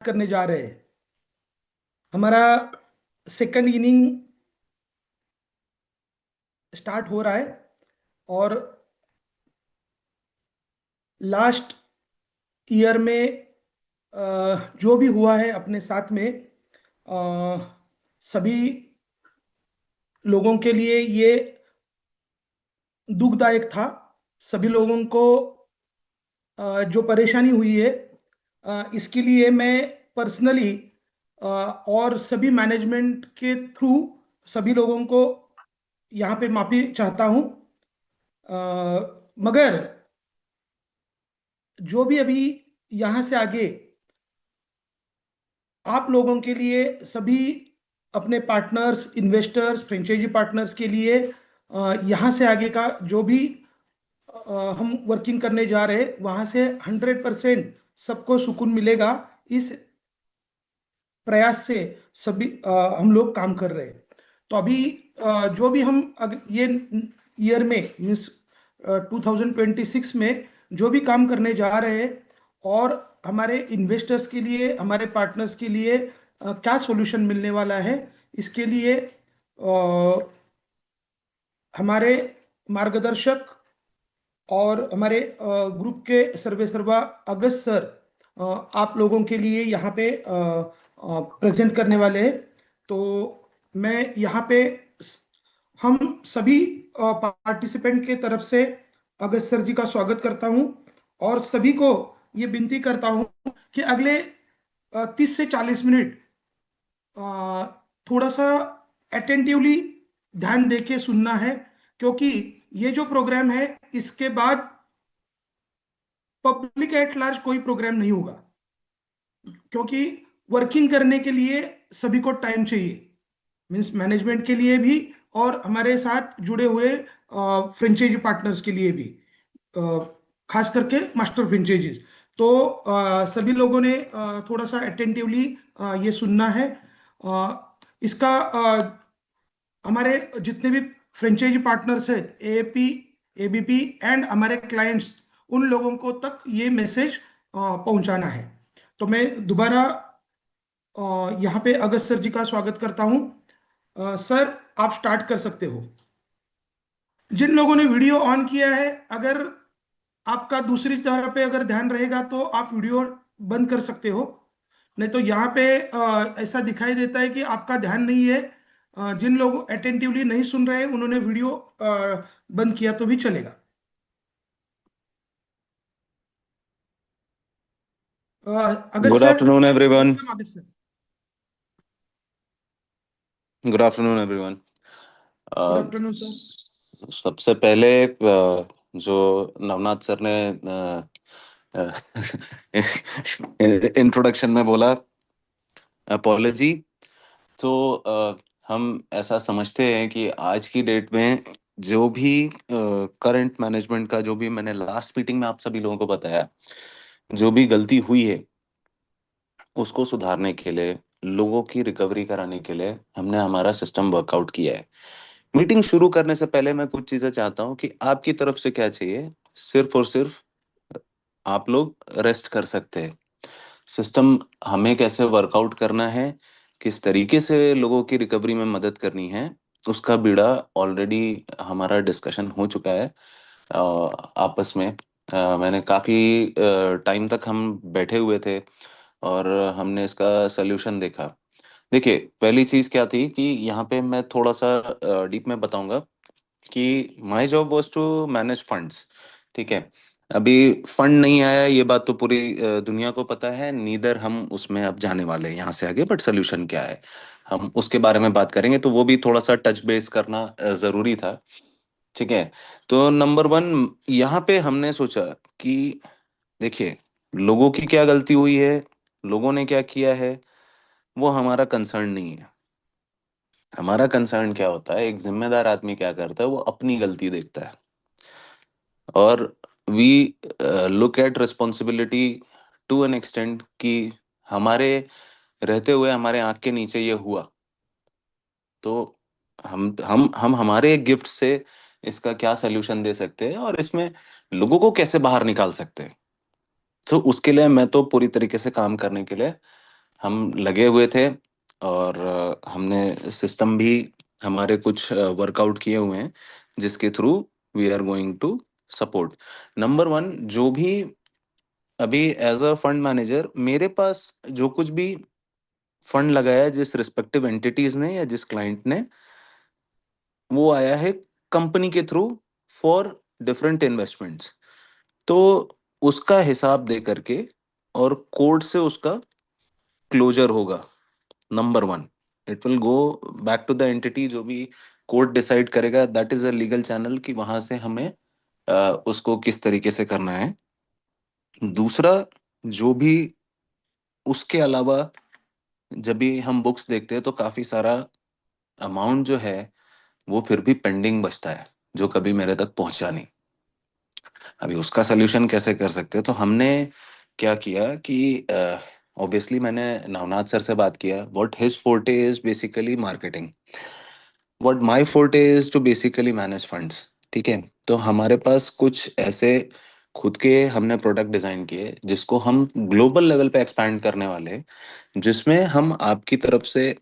करने जा रहे हैं। हमारा सेकंड इनिंग स्टार्ट हो रहा है और लास्ट ईयर में जो भी हुआ है अपने साथ में, सभी लोगों के लिए ये दुखदायक था। सभी लोगों को जो परेशानी हुई है, इसके लिए मैं पर्सनली और सभी मैनेजमेंट के थ्रू सभी लोगों को यहाँ पे माफ़ी चाहता हूँ। मगर जो भी अभी यहाँ से आगे आप लोगों के लिए, सभी अपने पार्टनर्स, इन्वेस्टर्स, फ्रेंचाइजी पार्टनर्स के लिए यहाँ से आगे का जो भी हम वर्किंग करने जा रहे हैं, वहाँ से 100% सबको सुकून मिलेगा। इस प्रयास से सभी हम लोग काम कर रहे हैं। तो अभी जो भी हम ये ईयर में मीन्स 2026 में जो भी काम करने जा रहे हैं, और हमारे इन्वेस्टर्स के लिए, हमारे पार्टनर्स के लिए क्या सॉल्यूशन मिलने वाला है, इसके लिए हमारे मार्गदर्शक और हमारे ग्रुप के सर्वे सर्वा अगस्त सर आप लोगों के लिए यहाँ पे प्रेजेंट करने वाले हैं। तो मैं यहाँ पे हम सभी पार्टिसिपेंट के तरफ से अगस्त सर जी का स्वागत करता हूँ, और सभी को ये विनती करता हूँ कि अगले 30 से 40 मिनट थोड़ा सा अटेंटिवली ध्यान देके सुनना है, क्योंकि ये जो प्रोग्राम है इसके बाद पब्लिक एट लार्ज कोई प्रोग्राम नहीं होगा, क्योंकि वर्किंग करने के लिए सभी को टाइम चाहिए। मीन्स मैनेजमेंट के लिए भी और हमारे साथ जुड़े हुए फ्रेंचाइजी पार्टनर्स के लिए भी, अ, खास करके मास्टर फ्रेंचाइजीज। तो सभी लोगों ने थोड़ा सा अटेंटिवली ये सुनना है। इसका हमारे जितने भी फ्रेंचाइजी पार्टनर्स हैं, एपी, एबीपी एंड हमारे क्लाइंट्स, उन लोगों को तक ये मैसेज पहुंचाना है। तो मैं दोबारा यहाँ पे अगस्त सर जी का स्वागत करता हूँ। सर, आप स्टार्ट कर सकते हो। जिन लोगों ने वीडियो ऑन किया है, अगर आपका दूसरी तरफ पे अगर ध्यान रहेगा तो आप वीडियो बंद कर सकते हो। नहीं तो यहाँ पे ऐसा दिखाई देता है कि आपका ध्यान नहीं है। जिन लोग अटेंटिवली नहीं सुन रहे, उन्होंने वीडियो बंद किया तो भी चलेगा। अगस्त good sir, afternoon everyone. Welcome अगस्त sir. Good afternoon everyone. Good afternoon sir. सबसे पहले जो नवनाथ सर ने इंट्रोडक्शन में बोला, अपोलॉजी। तो हम ऐसा समझते हैं कि आज की डेट में जो भी करंट मैनेजमेंट का, जो भी मैंने लास्ट मीटिंग में आप सभी लोगों को बताया, जो भी गलती हुई है उसको सुधारने के लिए, लोगों की रिकवरी कराने के लिए हमने हमारा सिस्टम वर्कआउट किया है। मीटिंग शुरू करने से पहले मैं कुछ चीजें चाहता हूं कि आपकी तरफ से क्या चाहिए। सिर्फ और सिर्फ आप लोग रेस्ट कर सकते हैं। सिस्टम हमें कैसे वर्कआउट करना है, किस तरीके से लोगों की रिकवरी में मदद करनी है, उसका बीड़ा ऑलरेडी हमारा डिस्कशन हो चुका है आपस में। मैंने काफी टाइम तक हम बैठे हुए थे और हमने इसका सोल्यूशन देखा। देखिए, पहली चीज क्या थी कि यहाँ पे मैं थोड़ा सा डीप में बताऊंगा कि my job was to manage funds. ठीक है। अभी फंड नहीं आया, ये बात तो पूरी दुनिया को पता है, नीदर हम उसमें अब जाने वाले हैं यहाँ से आगे। बट सोल्यूशन क्या है, हम उसके बारे में बात करेंगे, तो वो भी थोड़ा सा टच बेस करना जरूरी था। ठीक है। तो नंबर वन, यहाँ पे हमने सोचा कि देखिए, लोगों की क्या गलती हुई है, लोगों ने क्या किया है, वो हमारा कंसर्न नहीं है। हमारा कंसर्न क्या होता है, एक जिम्मेदार आदमी क्या करता है, वो अपनी गलती देखता है। और we look at responsibility to an extent कि हमारे रहते हुए हमारे आंख के नीचे ये हुआ, तो हम हमारे गिफ्ट से इसका क्या सोल्यूशन दे सकते हैं और इसमें लोगों को कैसे बाहर निकाल सकते हैं। तो उसके लिए मैं तो पूरी तरीके से काम करने के लिए हम लगे हुए थे, और हमने सिस्टम भी हमारे कुछ वर्कआउट किए हुए हैं, जिसके through we are going to support. Number one, जो भी अभी एज अ फंड मैनेजर मेरे पास जो कुछ भी फंड लगाया है जिस रिस्पेक्टिव एंटिटीज ने या जिस क्लाइंट ने, वो आया है कंपनी के थ्रू फॉर डिफरेंट इन्वेस्टमेंट्स। तो उसका हिसाब दे करके और कोर्ट से उसका क्लोजर होगा। Number one, it will go back to the entity, जो भी कोर्ट डिसाइड करेगा, that is a legal channel कि वहां से हमें उसको किस तरीके से करना है। दूसरा, जो भी उसके अलावा जब भी हम बुक्स देखते हैं तो काफी सारा अमाउंट जो है वो फिर भी पेंडिंग बचता है, जो कभी मेरे तक पहुंचा नहीं। अभी उसका सोल्यूशन कैसे कर सकते हैं, तो हमने क्या किया कि ऑब्वियसली मैंने नवनाथ सर से बात किया। What his forte is basically marketing, what my forte is to basically manage funds. ठीक है, तो हमारे पास कुछ ऐसे खुद के हमने प्रोडक्ट डिजाइन किए जिसको हम ग्लोबल लेवल पे एक्सपैंड करने वाले हैं, जिसमें हम आपकी तरफ से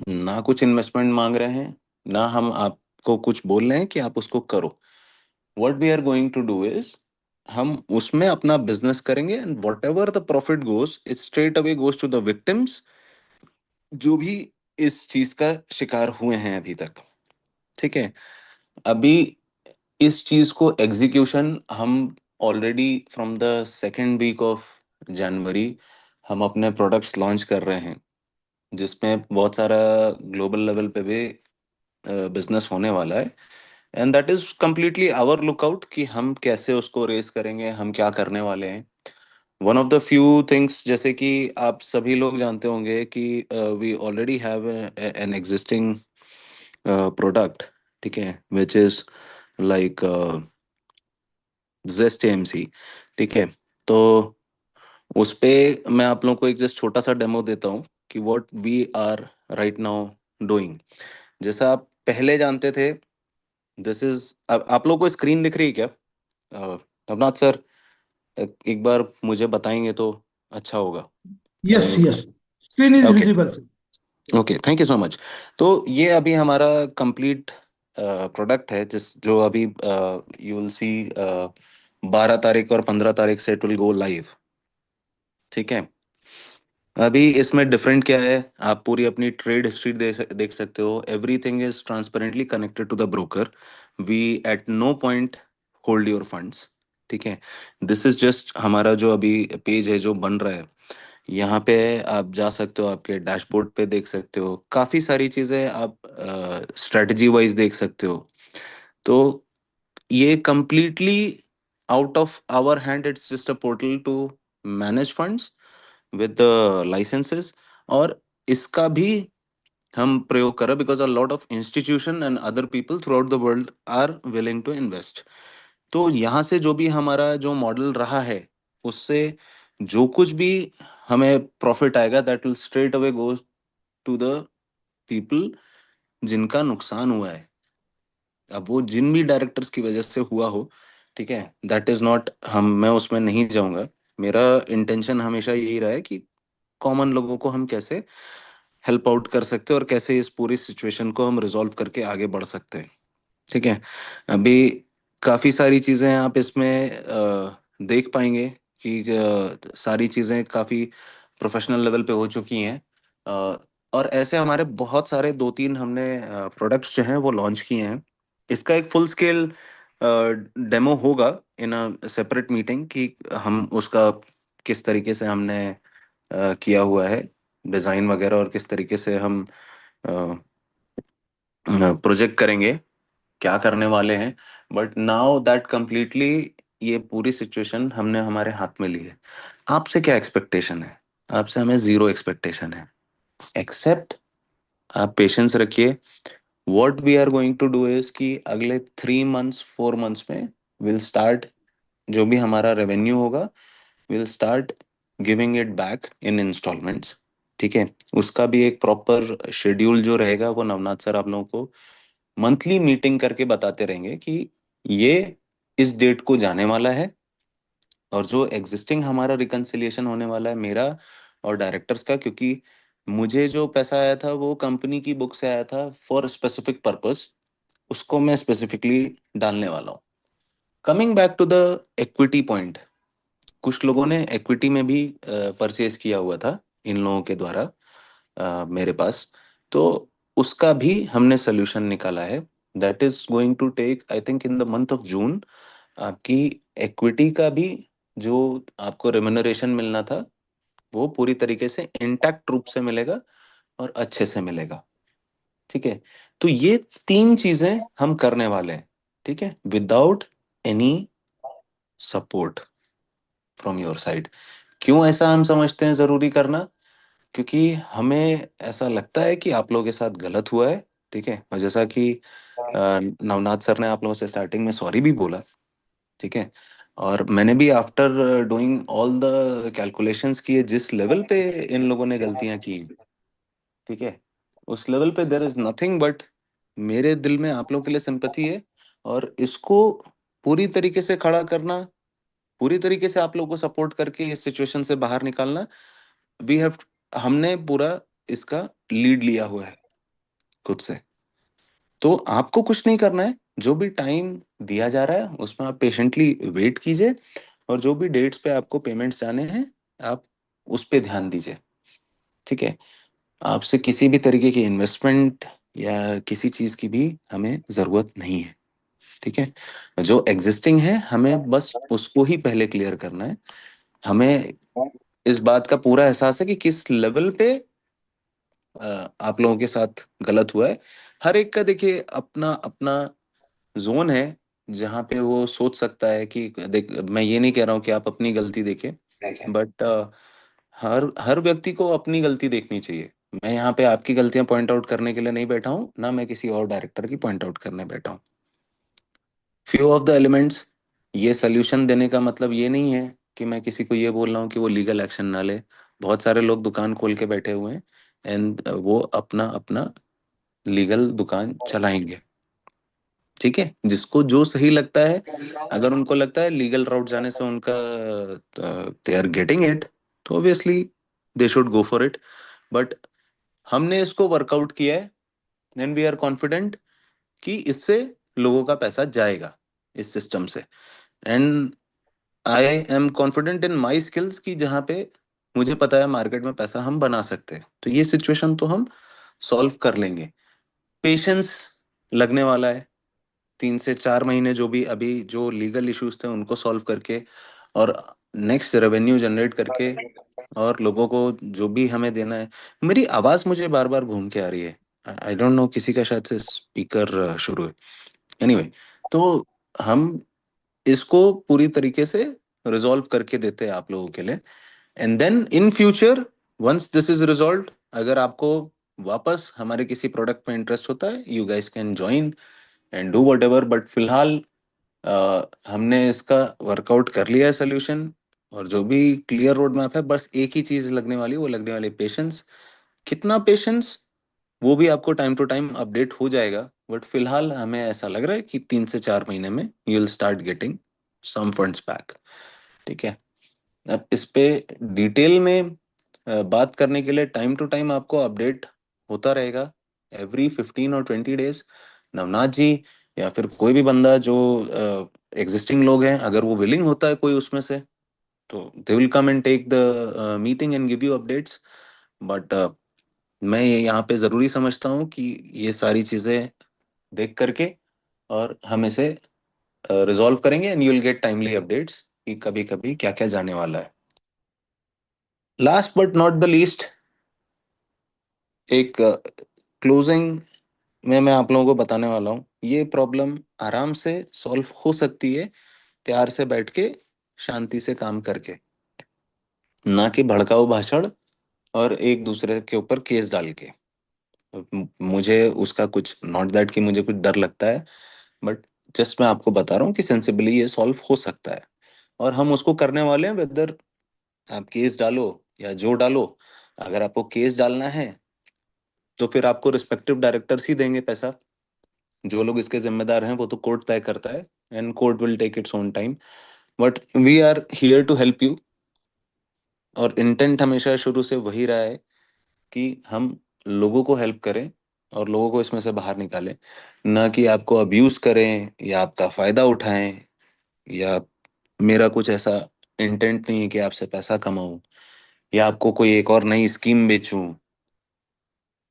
ना कुछ इन्वेस्टमेंट मांग रहे हैं, ना हम आपको कुछ बोल रहे हैं कि आप उसको करो। What we are going to do is, हम उसमें अपना बिजनेस करेंगे, and whatever the profit goes it straight away goes to the victims, जो भी इस चीज का शिकार हुए हैं अभी तक। ठीक है, अभी इस चीज को एग्जीक्यूशन हम already from the second week of January हम अपने प्रोडक्ट्स लॉन्च कर रहे हैं, जिसमें बहुत सारा ग्लोबल लेवल पे भी बिजनेस होने वाला है। And that is completely our lookout कि हम कैसे उसको रेस करेंगे, हम क्या करने वाले हैं। One of the few things, जैसे कि आप सभी लोग जानते होंगे कि we already have an existing product, ठीक है, which is like zest MC. ठीक है, तो उस पे मैं आप लोगों को एक जस्ट छोटा सा डेमो देता हूँ कि what we are right now doing. जैसा आप पहले जानते थे, दिस इज, आप लोगों को स्क्रीन दिख रही है क्या? नवनाथ सर, एक बार मुझे बताएंगे तो अच्छा होगा। Yes yes, screen is okay, visible. Okay, thank you so much. तो ये अभी हमारा कंप्लीट प्रोडक्ट है, जिस जो अभी यू विल सी 12 तारीख और 15 तारीख से इट विल गो लाइव। ठीक है, अभी इसमें डिफरेंट क्या है, आप पूरी अपनी ट्रेड हिस्ट्री देख सकते हो। Everything is transparently connected to the broker. We at no point hold your funds. ठीक है, दिस इज जस्ट हमारा जो अभी पेज है जो बन रहा है, यहाँ पे आप जा सकते हो, आपके डैशबोर्ड पे देख सकते हो काफी सारी चीजें, आप स्ट्रेटजी वाइज देख सकते हो। तो ये completely out of our hand, it's just a portal to manage funds with the licences. और इसका भी हम प्रयोग कर रहे हैं because a lot of institution and other people throughout the world are willing to invest. तो यहाँ से जो भी हमारा जो मॉडल रहा है, उससे जो कुछ भी हमें प्रॉफिट आएगा, that will straight away goes to the people जिनका नुकसान हुआ है। अब वो जिन भी डायरेक्टर्स की वजह से हुआ हो, ठीक है, दैट इज नॉट, हम मैं उसमें नहीं जाऊंगा। मेरा इंटेंशन हमेशा यही रहा है कि कॉमन लोगों को हम कैसे हेल्प आउट कर सकते हैं और कैसे इस पूरी सिचुएशन को हम रिजॉल्व करके आगे बढ़ सकते हैं। ठीक है, अभी काफी सारी चीजें आप इसमें देख पाएंगे कि सारी चीजें काफी प्रोफेशनल लेवल पे हो चुकी हैं। अ, और ऐसे हमारे बहुत सारे दो तीन हमने प्रोडक्ट्स जो हैं वो लॉन्च किए हैं। इसका एक फुल स्केल डेमो होगा इन अ सेपरेट मीटिंग, कि हम उसका किस तरीके से हमने किया हुआ है डिजाइन वगैरह, और किस तरीके से हम प्रोजेक्ट करेंगे, क्या करने वाले हैं। बट नाउ दैट कंप्लीटली ये पूरी सिचुएशन हमने हमारे हाथ में ली है। आपसे क्या एक्सपेक्टेशन है? आपसे हमें जीरो एक्सपेक्टेशन है, एक्सेप्ट आप पेशेंस रखिए। What we are going to do is कि अगले 3 मंथ्स 4 मंथ्स में विल स्टार्ट, जो भी हमारा रेवेन्यू होगा, will start giving it back in instalments. ठीक है, उसका भी एक प्रॉपर शेड्यूल जो रहेगा वो नवनाथ सर आप लोगों को मंथली मीटिंग करके बताते रहेंगे कि ये इस डेट को जाने वाला है। और जो एग्जिस्टिंग हमारा रिकंसिलिएशन होने वाला है, मेरा और डायरेक्टर्स का, क्योंकि मुझे जो पैसा आया था वो कंपनी की बुक से आया था फॉर स्पेसिफिक पर्पस, उसको मैं स्पेसिफिकली डालने वाला हूँ। Coming back to the equity point, कुछ लोगों ने इक्विटी में भी परचेज किया हुआ था इन लोगों के द्वारा मेरे पास, तो उसका भी हमने सोल्यूशन निकाला है। That is going to take I think in the month of June. आपकी इक्विटी का भी जो आपको रेम्यूनरेशन मिलना था वो पूरी तरीके से इंटैक्ट रूप से मिलेगा और अच्छे से मिलेगा। ठीक है, तो ये 3 चीजें हम करने वाले हैं, ठीक है, without any support from your side. क्यों ऐसा हम समझते हैं जरूरी करना? क्योंकि हमें ऐसा लगता है कि आप लोगों के साथ गलत हुआ है। ठीक है, और जैसा कि नवनाथ सर ने आप लोगों से स्टार्टिंग में सॉरी भी बोला। ठीक है, और मैंने भी after doing all the calculations किए जिस लेवल पे इन लोगों ने गलतियां की, ठीक है, उस लेवल पे देयर इज नथिंग बट मेरे दिल में आप लोगों के लिए सिंपैथी है। और इसको पूरी तरीके से खड़ा करना, पूरी तरीके से आप लोगों को सपोर्ट करके इस सिचुएशन से बाहर निकालना, वी हैव, हमने पूरा इसका लीड लिया हुआ है खुद से। तो आपको कुछ नहीं करना है, जो भी टाइम दिया जा रहा है उसमें आप पेशेंटली वेट कीजिए, और जो भी डेट्स पे आपको पेमेंट्स जाने हैं आप उस पे ध्यान दीजिए। ठीक है, आपसे किसी भी तरीके की इन्वेस्टमेंट या किसी चीज की भी हमें जरूरत नहीं है। ठीक है, जो एग्जिस्टिंग है हमें बस उसको ही पहले क्लियर करना है। हमें इस बात का पूरा एहसास है कि किस लेवल पे आप लोगों के साथ गलत हुआ है। हर एक का देखिए अपना अपना जोन है जहाँ पे वो सोच सकता है कि देख, मैं ये नहीं कह रहा हूँ कि आप अपनी गलती देखें, बट हर हर व्यक्ति को अपनी गलती देखनी चाहिए। मैं यहाँ पे आपकी गलतियां पॉइंट आउट करने के लिए नहीं बैठा हूँ, ना मैं किसी और डायरेक्टर की पॉइंट आउट करने बैठा हूँ। फ्यू ऑफ द एलिमेंट्स, ये सोल्यूशन देने का मतलब ये नहीं है कि मैं किसी को ये बोल रहा हूँ कि वो लीगल एक्शन ना ले। बहुत सारे लोग दुकान खोल के बैठे हुए हैं एंड वो अपना अपना लीगल दुकान चलाएंगे। ठीक है, जिसको जो सही लगता है, अगर उनको लगता है लीगल राउट जाने से उनका दे आर गेटिंग इट, तो obviously they should go for it. But हमने इसको वर्कआउट किया है एंड वी आर कॉन्फिडेंट कि इससे लोगों का पैसा जाएगा इस सिस्टम से। And I am confident in my skills कि जहाँ पे मुझे पता है मार्केट में पैसा हम बना सकते हैं, तो ये सिचुएशन तो हम सॉल्व कर लेंगे। पेशेंस लगने वाला है, 3 से 4 महीने जो भी अभी जो लीगल इश्यूज थे उनको सॉल्व करके और नेक्स्ट रेवेन्यू जनरेट करके और लोगों को जो भी हमें देना है। मेरी आवाज मुझे बार बार घूम के आ रही है, आई डोंट नो, किसी का शायद से स्पीकर शुरू है। एनीवे, तो हम इसको पूरी तरीके से रिजॉल्व करके देते हैं आप लोगों के लिए। And then in future once this is resolve, अगर आपको वापस हमारे किसी प्रोडक्ट में इंटरेस्ट होता है, you guys can join and do what ever. But फिलहाल हमने इसका वर्कआउट कर लिया है सोल्यूशन, और जो भी क्लियर रोड मैप है, बस एक ही चीज लगने वाली है, वो लगने वाली पेशेंस। कितना पेशेंस, वो भी आपको टाइम टू टाइम अपडेट हो जाएगा, बट फिलहाल हमें ऐसा लग रहा है कि 3 से 4 महीने में you will start getting some funds back. ठीक है, अब इस पे डिटेल में बात करने के लिए टाइम टू टाइम आपको अपडेट होता रहेगा, एवरी 15 और 20 डेज। नवनाथ जी या फिर कोई भी बंदा जो एग्जिस्टिंग लोग हैं, अगर वो विलिंग होता है कोई उसमें से, तो they will come and take the meeting and give you updates. But मैं ये यहाँ पे जरूरी समझता हूँ कि ये सारी चीजें देख करके और हम इसे रिजॉल्व करेंगे and you will get timely updates कि कभी कभी क्या क्या जाने वाला है। Last but not the least, एक क्लोजिंग में मैं आप लोगों को बताने वाला हूँ, ये प्रॉब्लम आराम से सॉल्व हो सकती है प्यार से बैठ के, शांति से काम करके, ना कि भड़काऊ भाषण और एक दूसरे के ऊपर केस डाल के। मुझे उसका कुछ, नॉट दैट कि मुझे कुछ डर लगता है, बट जस्ट मैं आपको बता रहा हूँ कि सेंसिबली ये सॉल्व हो सकता है, और हम उसको करने वाले हैं। वेदर आप केस डालो या जो डालो, अगर आपको केस डालना है तो फिर आपको रिस्पेक्टिव डायरेक्टर्स ही देंगे पैसा। जो लोग इसके जिम्मेदार हैं वो तो कोर्ट तय करता है and court will take its own time, but we are here to help you. और इंटेंट हमेशा शुरू से वही रहा है कि हम लोगों को हेल्प करें और लोगों को इसमें से बाहर निकालें, ना कि आपको अब्यूज करें या आपका फायदा उठाएं, या मेरा कुछ ऐसा इंटेंट नहीं है कि आपसे पैसा कमाऊं या आपको कोई एक और नई स्कीम बेचूं।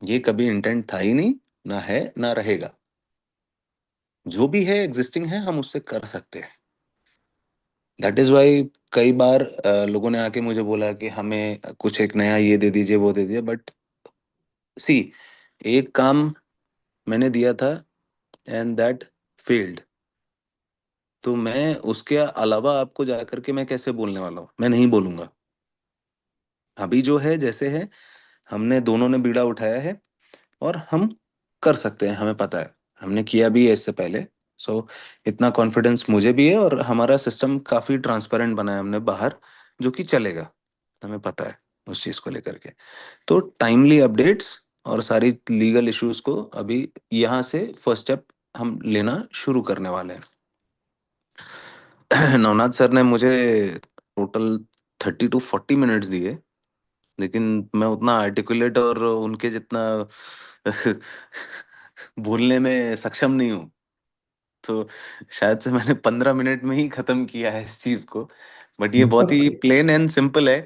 ये कभी इंटेंट था ही नहीं, ना है ना रहेगा। जो भी है एग्जिस्टिंग है, हम उससे कर सकते हैं। दैट इज वाई कई बार लोगों ने आके मुझे बोला कि हमें कुछ एक नया ये दे दीजिए वो दे दीजिए, बट सी, एक काम मैंने दिया था एंड दैट फेल्ड। तो मैं उसके अलावा आपको जाकर के मैं कैसे बोलने वाला हूँ? मैं नहीं बोलूंगा। अभी जो है जैसे है, हमने दोनों ने बीड़ा उठाया है और हम कर सकते हैं, हमें पता है, हमने किया भी है इससे पहले। सो इतना कॉन्फिडेंस मुझे भी है, और हमारा सिस्टम काफी ट्रांसपेरेंट बना है हमने बाहर, जो कि चलेगा, हमें पता है उस चीज को लेकर के। तो टाइमली अपडेट्स और सारी लीगल इश्यूज को अभी यहाँ से फर्स्ट स्टेप हम लेना शुरू करने वाले हैं। नवनाथ सर ने मुझे टोटल 30 to 40 मिनट्स दिए, लेकिन मैं उतना आर्टिकुलेट और उनके जितना बोलने में सक्षम नहीं हूँ। तो शायद से मैंने 15 मिनट में ही खत्म किया है इस चीज को। बट ये बहुत ही ओके। प्लेन एंड सिंपल है।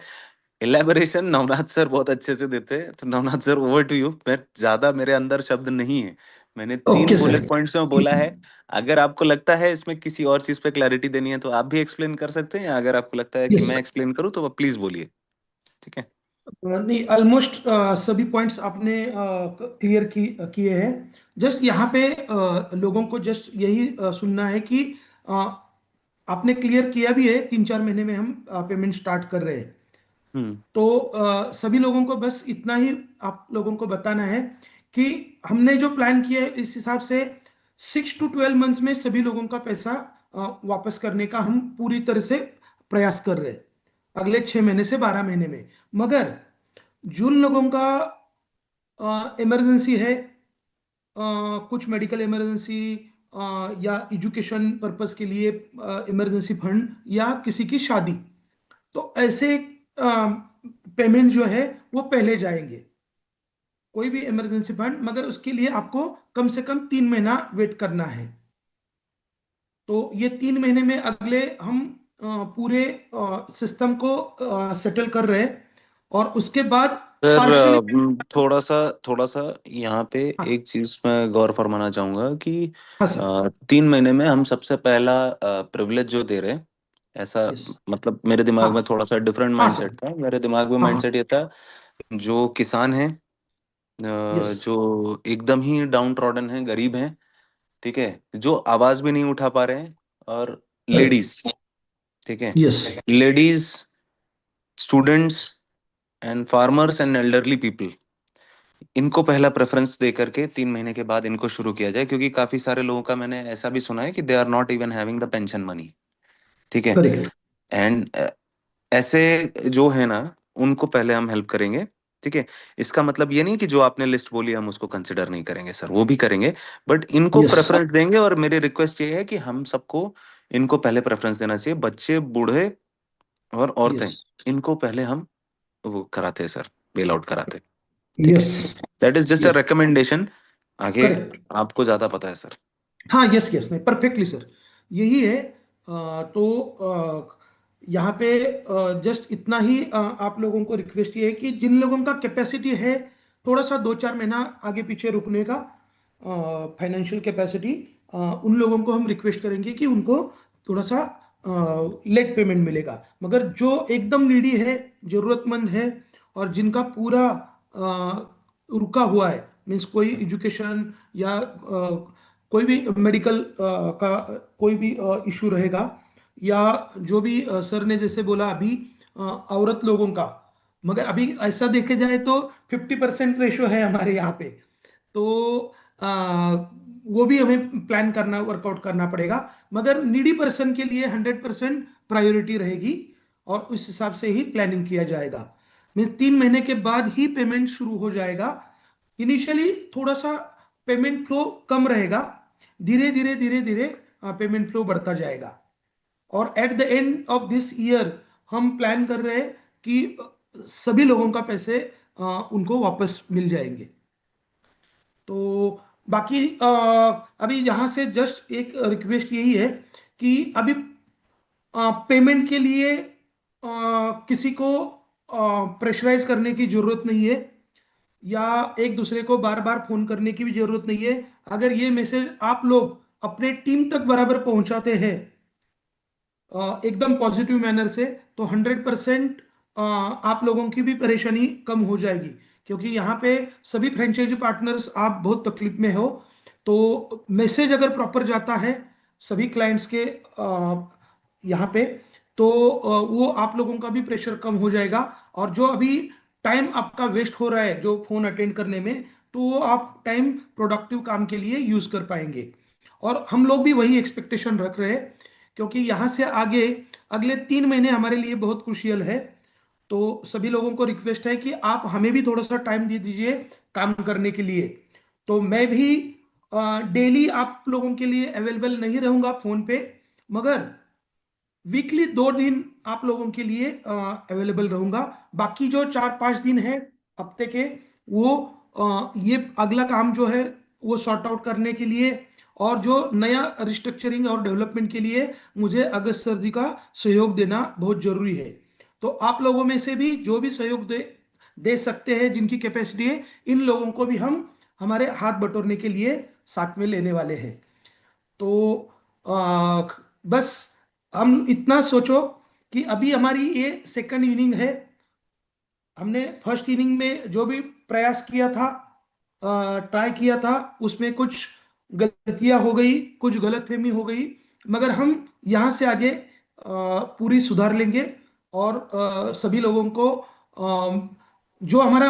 इलेबोरेशन नवनाथ सर बहुत अच्छे से देते हैं। तो Navnath sir, over to you. मैं ज्यादा, मेरे अंदर शब्द नहीं है। मैंने तीन ओके सर। बुलेट पॉइंट्स में बोला है। अगर आपको लगता है इसमें किसी और चीज पे क्लैरिटी देनी है तो आप भी एक्सप्लेन कर सकते हैं, या अगर आपको लगता है कि यस। मैं एक्सप्लेन करूँ तो आप प्लीज बोलिए। ठीक है। नहीं, ऑलमोस्ट सभी पॉइंट्स आपने क्लियर किए हैं। जस्ट यहाँ पे लोगों को जस्ट यही सुनना है कि अ, आपने क्लियर किया भी है, 3-4 महीने में हम पेमेंट स्टार्ट कर रहे हैं। हम्म। तो सभी लोगों को बस इतना ही आप लोगों को बताना है कि हमने जो प्लान किया है इस हिसाब से 6 to 12 मंथ्स में सभी लोगों का पैसा वापस करने का हम पूरी तरह से प्रयास कर रहे हैं, अगले 6 महीने से 12 महीने में। मगर जिन लोगों का इमरजेंसी है, कुछ मेडिकल इमरजेंसी या एजुकेशन पर्पस के लिए इमरजेंसी फंड, या किसी की शादी, तो ऐसे पेमेंट जो है वो पहले जाएंगे, कोई भी इमरजेंसी फंड। मगर उसके लिए आपको कम से कम 3 महीना वेट करना है। तो ये 3 महीने में अगले हम पूरे सिस्टम को सेटल कर रहे हैं, और उसके बाद सर, पार्शियली। थोड़ा सा यहाँ पे हाँ एक चीज मैं गौर फरमाना चाहूंगा कि हाँ सर। 3 महीने में हम सबसे पहला प्रिविलेज जो दे रहे हैं, ऐसा, यस। मतलब मेरे दिमाग हाँ में थोड़ा सा डिफरेंट हाँ माइंडसेट सर। था। मेरे दिमाग में हाँ हाँ। माइंडसेट ये था, जो किसान हैं, यस। जो एकदम ही डाउन ट्रॉडन हैं, गरीब हैं, ठीक है, जो आवाज भी नहीं उठा पा रहे हैं, और करेक्ट। लेडीज, ठीक है, yes. Ladies, students and farmers and elderly people, इनको पहला प्रेफरेंस दे करके 3 महीने के बाद इनको शुरू किया जाए, क्योंकि काफी सारे लोगों का मैंने ऐसा भी सुना है कि they are not even having the pension money. ठीक है। करेक्ट। एंड ऐसे जो है ना, उनको पहले हम हेल्प करेंगे। ठीक है। इसका मतलब ये नहीं कि जो आपने लिस्ट बोली हम उसको कंसिडर नहीं करेंगे, सर, वो भी करेंगे, बट इनको यस। प्रेफरेंस देंगे। और मेरी रिक्वेस्ट ये है कि हम सबको इनको पहले प्रेफरेंस देना चाहिए, बच्चे, बूढ़े और यस। औरतें, इनको पहले हम वो कराते हैं सर, बेल आउट कराते हैं। ठीक है। Yes. That is just a yes. Recommendation. आगे करेक्ट। आपको ज्यादा पता है सर। हाँ, यस यस, नहीं, परफेक्टली सर, यही है। तो यहाँ पे जस्ट इतना ही आप लोगों को रिक्वेस्ट ये है कि जिन लोगों का कैपेसिटी है थोड़ा सा 2-4 महीना आगे पीछे रुकने का, फाइनेंशियल कैपेसिटी, उन लोगों को हम रिक्वेस्ट करेंगे कि उनको थोड़ा सा लेट पेमेंट मिलेगा। मगर जो एकदम नीडी है, जरूरतमंद है, और जिनका पूरा रुका हुआ है, मीन्स कोई एजुकेशन या कोई भी मेडिकल का कोई भी इशू रहेगा, या जो भी सर ने जैसे बोला अभी औरत लोगों का। मगर अभी ऐसा देखे जाए तो 50% रेशो है हमारे यहाँ पे। तो वो भी हमें प्लान करना, वर्कआउट करना पड़ेगा। मगर नीडी पर्सन के लिए 100% प्रायोरिटी रहेगी, और उस हिसाब से ही प्लानिंग किया जाएगा। मीन्स 3 महीने के बाद ही पेमेंट शुरू हो जाएगा। इनिशियली थोड़ा सा पेमेंट फ्लो कम रहेगा, धीरे धीरे धीरे धीरे पेमेंट फ्लो बढ़ता जाएगा। और at the end of this year हम प्लान कर रहे हैं कि सभी लोगों का पैसे उनको वापस मिल जाएंगे। तो बाकी अभी यहाँ से जस्ट एक रिक्वेस्ट यही है कि अभी पेमेंट के लिए किसी को प्रेशराइज करने की जरूरत नहीं है, या एक दूसरे को बार बार फोन करने की भी जरूरत नहीं है। अगर ये मैसेज आप लोग अपने टीम तक बराबर पहुंचाते हैं एकदम पॉजिटिव मैनर से, तो 100% आप लोगों की भी परेशानी कम हो जाएगी। क्योंकि यहाँ पे सभी फ्रेंचाइजी पार्टनर्स आप बहुत तकलीफ में हो, तो मैसेज अगर प्रॉपर जाता है सभी क्लाइंट्स के यहाँ पे, तो वो आप लोगों का भी प्रेशर कम हो जाएगा। और जो अभी टाइम आपका वेस्ट हो रहा है जो फोन अटेंड करने में, तो वो आप टाइम प्रोडक्टिव काम के लिए यूज कर पाएंगे। और हम लोग भी वही एक्सपेक्टेशन रख रहे हैं, क्योंकि यहाँ से आगे अगले 3 महीने हमारे लिए बहुत क्रुशियल है। तो सभी लोगों को रिक्वेस्ट है कि आप हमें भी थोड़ा सा टाइम दे दीजिए काम करने के लिए। तो मैं भी डेली आप लोगों के लिए अवेलेबल नहीं रहूंगा फोन पे, मगर वीकली 2 दिन आप लोगों के लिए अवेलेबल रहूंगा। बाकी जो 4-5 दिन है हफ्ते के, वो ये अगला काम जो है वो सॉर्ट आउट करने के लिए, और जो नया रिस्ट्रक्चरिंग और डेवलपमेंट के लिए मुझे अगस्त सर जी का सहयोग देना बहुत जरूरी है। तो आप लोगों में से भी जो भी सहयोग दे दे सकते हैं, जिनकी कैपेसिटी है, इन लोगों को भी हम हमारे हाथ बटोरने के लिए साथ में लेने वाले हैं। तो आ, बस हम इतना सोचो कि अभी हमारी ये सेकंड इनिंग है। हमने फर्स्ट इनिंग में जो भी प्रयास किया था, ट्राई किया था, उसमें कुछ गलतियां हो गई, कुछ गलतफहमी हो गई, मगर हम यहाँ से आगे पूरी सुधार लेंगे। और सभी लोगों को जो हमारा